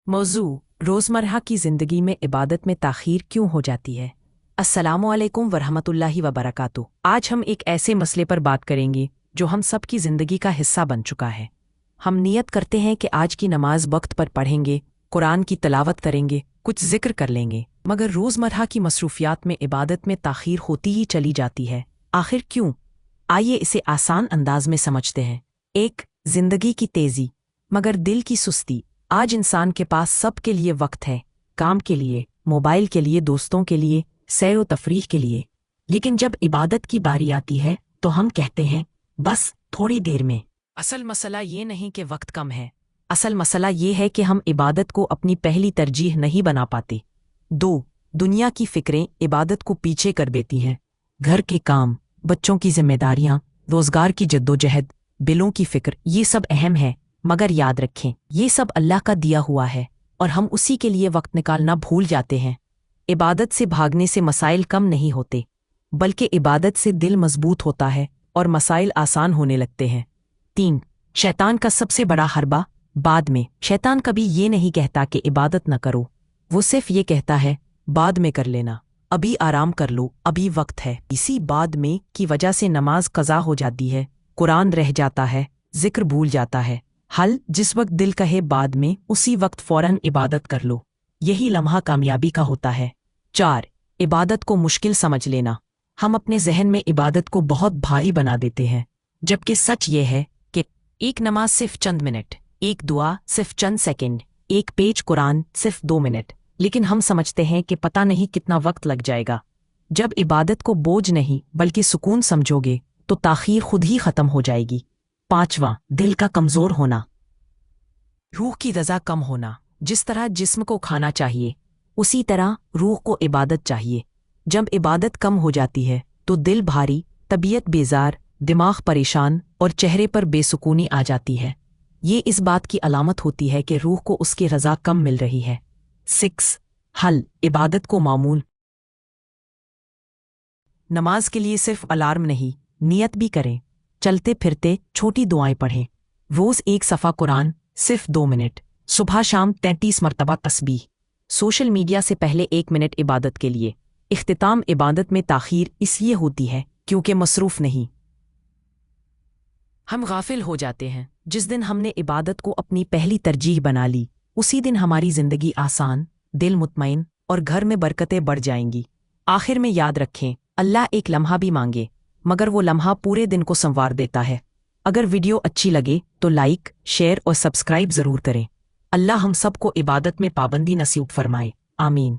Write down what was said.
मौजू रोज़मर्रा की ज़िंदगी में इबादत में ताख़ीर क्यों हो जाती है। अस्सलामुअलैकुम वरहमतुल्लाहि वबरकातुहू। आज हम एक ऐसे मसले पर बात करेंगे जो हम सब की ज़िंदगी का हिस्सा बन चुका है। हम नियत करते हैं कि आज की नमाज वक्त पर पढ़ेंगे, कुरान की तिलावत करेंगे, कुछ ज़िक्र कर लेंगे, मगर रोज़मर्रा की मसरूफ़ियात में इबादत में ताख़ीर होती ही चली जाती है। आखिर क्यों? आइए इसे आसान अंदाज में समझते हैं। एक, ज़िंदगी की तेज़ी मगर दिल की सुस्ती। आज इंसान के पास सब के लिए वक्त है, काम के लिए, मोबाइल के लिए, दोस्तों के लिए, सैर व तफरीह के लिए, लेकिन जब इबादत की बारी आती है तो हम कहते हैं बस थोड़ी देर में। असल मसला ये नहीं कि वक्त कम है, असल मसला ये है कि हम इबादत को अपनी पहली तरजीह नहीं बना पाते। दो, दुनिया की फिक्रें इबादत को पीछे कर देती हैं। घर के काम, बच्चों की जिम्मेदारियां, रोजगार की जद्दोजहद, बिलों की फिक्र, ये सब अहम है, मगर याद रखें ये सब अल्लाह का दिया हुआ है और हम उसी के लिए वक्त निकालना भूल जाते हैं। इबादत से भागने से मसाइल कम नहीं होते, बल्कि इबादत से दिल मजबूत होता है और मसाइल आसान होने लगते हैं। तीन, शैतान का सबसे बड़ा हरबा बाद में। शैतान कभी ये नहीं कहता कि इबादत न करो, वो सिर्फ ये कहता है बाद में कर लेना, अभी आराम कर लो, अभी वक्त है। इसी बाद में की वजह से नमाज कज़ा हो जाती है, कुरान रह जाता है, जिक्र भूल जाता है। हल, जिस वक्त दिल कहे बाद में, उसी वक्त फौरन इबादत कर लो, यही लम्हा कामयाबी का होता है। चार, इबादत को मुश्किल समझ लेना। हम अपने जहन में इबादत को बहुत भारी बना देते हैं, जबकि सच ये है कि एक नमाज सिर्फ चंद मिनट, एक दुआ सिर्फ चंद सेकंड, एक पेज कुरान सिर्फ 2 मिनट, लेकिन हम समझते हैं कि पता नहीं कितना वक्त लग जाएगा। जब इबादत को बोझ नहीं बल्कि सुकून समझोगे तो ताख़ीर खुद ही खत्म हो जाएगी। पांचवा, दिल का कमजोर होना, रूह की रज़ा कम होना। जिस तरह जिस्म को खाना चाहिए उसी तरह रूह को इबादत चाहिए। जब इबादत कम हो जाती है तो दिल भारी, तबीयत बेजार, दिमाग परेशान और चेहरे पर बेसुकूनी आ जाती है। ये इस बात की अलामत होती है कि रूह को उसकी रज़ा कम मिल रही है। 6, हल, इबादत को मामूल। नमाज के लिए सिर्फ अलार्म नहीं, नियत भी करें। चलते फिरते छोटी दुआएं पढ़ें, रोज एक सफ़ा कुरान सिर्फ 2 मिनट, सुबह शाम 33 मरतबा तस्बीह। सोशल मीडिया से पहले 1 मिनट इबादत के लिए। इख्तिताम, इबादत में ताख़ीर इसलिए होती है क्योंकि मसरूफ़ नहीं। हम गाफिल हो जाते हैं। जिस दिन हमने इबादत को अपनी पहली तरजीह बना ली, उसी दिन हमारी ज़िंदगी आसान, दिल मुतमईन और घर में बरकतें बढ़ जाएंगी। आखिर में याद रखें, अल्लाह एक लम्हा भी मांगे मगर वो लम्हा पूरे दिन को संवार देता है। अगर वीडियो अच्छी लगे तो लाइक, शेयर और सब्सक्राइब ज़रूर करें। अल्लाह हम सबको इबादत में पाबंदी नसीब फरमाए। आमीन।